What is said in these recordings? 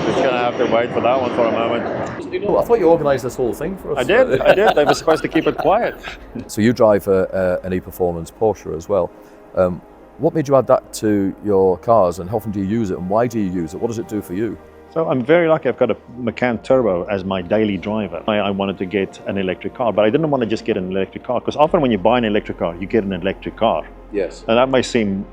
just going to have to wait for that one for a moment. You know, I thought you organised this whole thing for us. I did. They were supposed to keep it quiet. So you drive an e-performance Porsche as well. What made you add that to your cars, and how often do you use it, and why do you use it? What does it do for you? So I'm very lucky. I've got a Macan Turbo as my daily driver. I wanted to get an electric car, but I didn't want to just get an electric car, because often when you buy an electric car, you get an electric car. Yes. And that may seem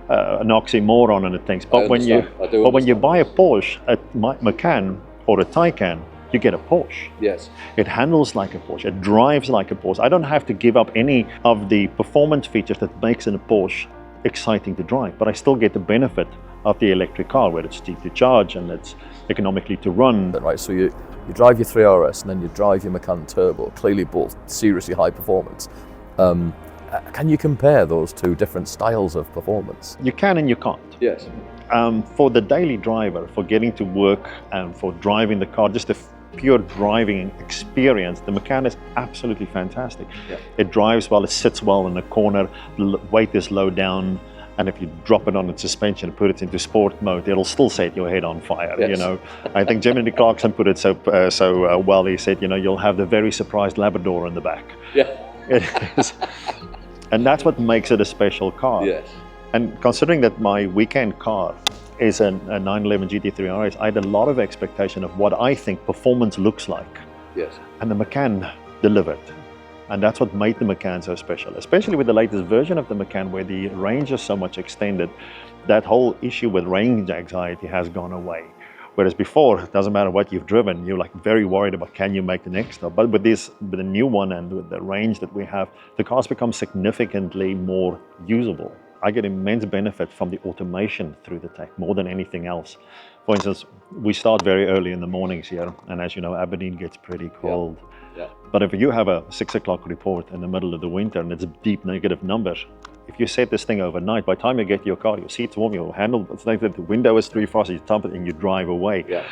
an oxymoron and things, but when you buy a Porsche, a Macan or a Taycan, you get a Porsche. Yes. It handles like a Porsche. It drives like a Porsche. I don't have to give up any of the performance features that makes a Porsche exciting to drive, but I still get the benefit of the electric car, where it's cheap to charge and it's economically to run. Right, so you drive your 3RS and then you drive your Macan Turbo, clearly both seriously high performance. Can you compare those two different styles of performance? You can and you can't. Yes. For the daily driver, for getting to work and for driving the car, just a pure driving experience, the Macan is absolutely fantastic. Yeah. It drives well, it sits well in the corner, the weight is low down, and if you drop it on its suspension and put it into sport mode, it'll still set your head on fire. Yes. You know, I think Jimmy Clarkson put it so well. He said, you know, you'll have the very surprised Labrador in the back. Yeah. It is, and that's what makes it a special car. Yes. And considering that my weekend car is a 911 GT3 RS, I had a lot of expectation of what I think performance looks like. Yes. And the Macan delivered. And that's what made the Macan so special, especially with the latest version of the Macan, where the range is so much extended. That whole issue with range anxiety has gone away. Whereas before, it doesn't matter what you've driven, you're like very worried about, can you make the next stop? But with the new one and with the range that we have, the cars become significantly more usable. I get immense benefit from the automation through the tech, more than anything else. For instance, we start very early in the mornings here, and as you know, Aberdeen gets pretty cold. Yeah. But if you have a 6 o'clock report in the middle of the winter and it's a deep negative number, if you set this thing overnight, by the time you get to your car, your seat's warm, your handle, it's like that the window is through fast, you thump it and you drive away. Yeah.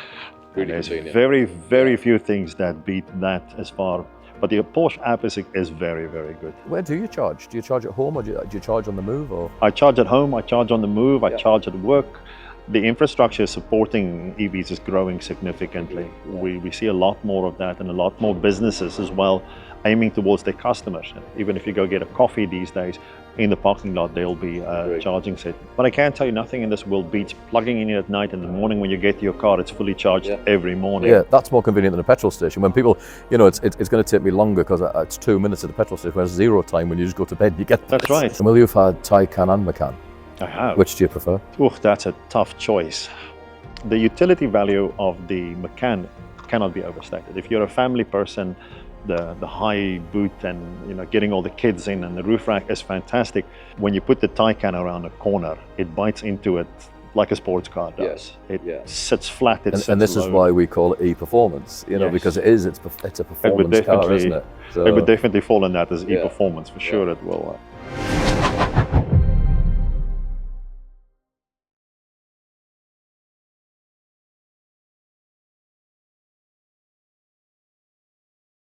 Really there's convenient. very few things that beat that as far. But the Porsche app is very, very good. Where do you charge? Do you charge at home, or do you charge on the move? Or? I charge at home, I charge on the move, I charge at work. The infrastructure supporting EVs is growing significantly. We see a lot more of that, and a lot more businesses as well aiming towards their customers. Even if you go get a coffee these days, in the parking lot there'll be a charging set. But I can tell you, nothing in this world beats plugging in it at night. In the morning when you get to your car, it's fully charged every morning. Yeah, that's more convenient than a petrol station. When people, you know, it's going to take me longer because it's 2 minutes at the petrol station, whereas 0 time when you just go to bed, you get That's right. And well, you've had Taycan and Macan. I have. Which do you prefer? Oof, that's a tough choice. The utility value of the Macan cannot be overstated. If you're a family person, the high boot and, you know, getting all the kids in, and the roof rack is fantastic. When you put the Taycan around a corner, it bites into it like a sports car does. Yes. It sits flat. And this is why we call it e-performance. You know, because it's a performance car, isn't it? So, it would definitely fall in that as e-performance, for sure. It will.